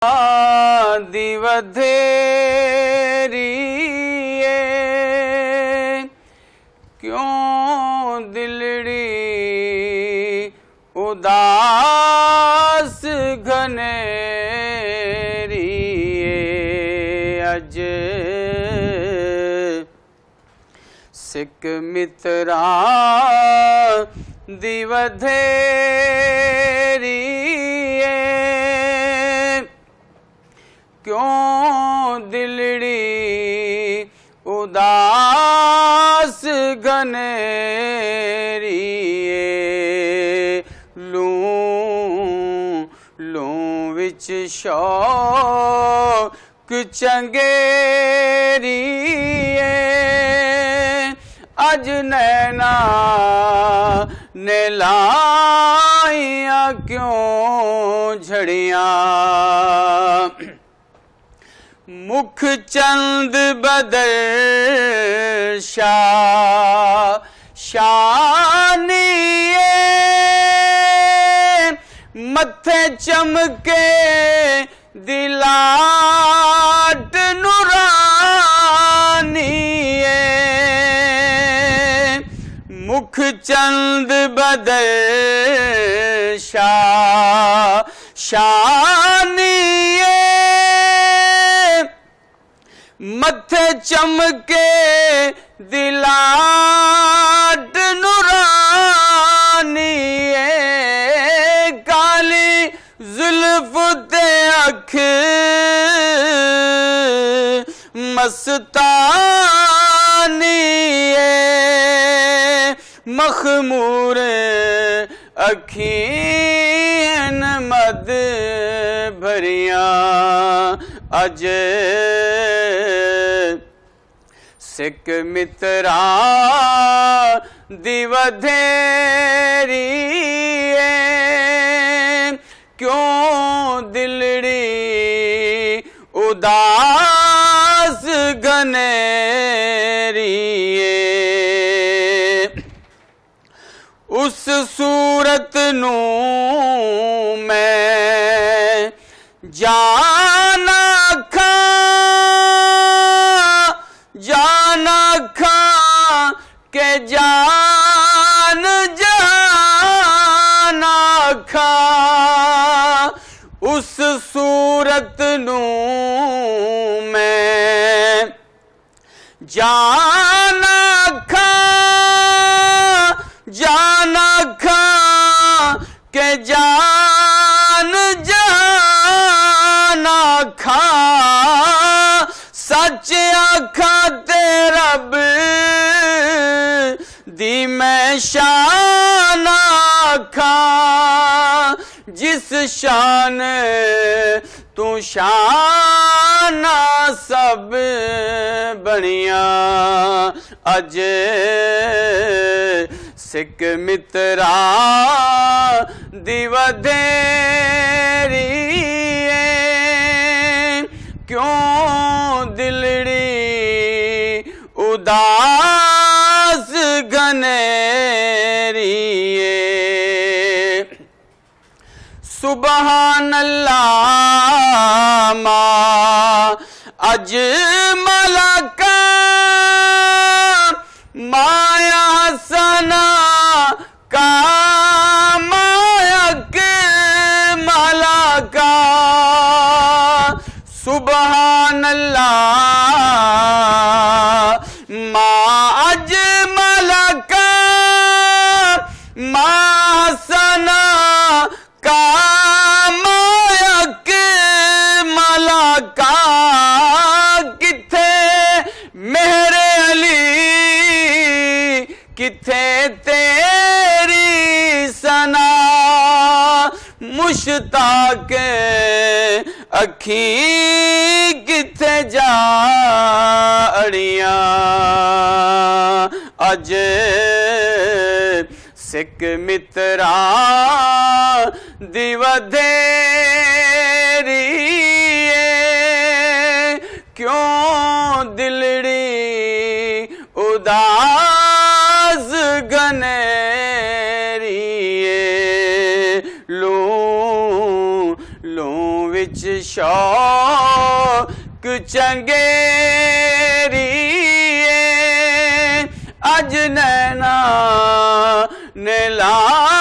दी वधेरी क्यों दिलड़ी उदास घनेरी अज सिक मित्रा दी वधेरी क्यों दिलड़ी उदास घनेरी लूं विच शौक चंगेरी अज नैना ने लाइया क्यों झड़ियां मुख चंद बदल शानिए मथे चमके दिलाट नुरानिए मुख चंद बदल शानिए मथे चमके दिलाट नुरानिए काली जुल्फ ते अख मस्तानिए मखमूर अखीन मद भरियां अज सिक मित्रा दी वधेरी क्यों दिलड़ी उदास घनेरी उस सूरत नूं मैं जाना के जान जाना खा उस सूरत नूं मैं जाना खा के जान जाना खा सच आखा ते रब दी मैं शान आखा जिस शान तू शान सब बनिया अज सिक मित्रा दी वधेरी क्यों दिलड़ी उदास घनेरी सुबहान अल्लाह मां अज मलका माया सना का मायक मलका सुबहान अल्लाह मां अज मलका मां सना का मायक मलका किथे मेरे अली किथे तेरी सना मुश्ताक अखी किथे जा अड़ियां अज सिक मित्रा दी वधेरी क्यों दिलड़ी उदास घनेरी लूं विच शौक चंगेरी अज नैना ने ला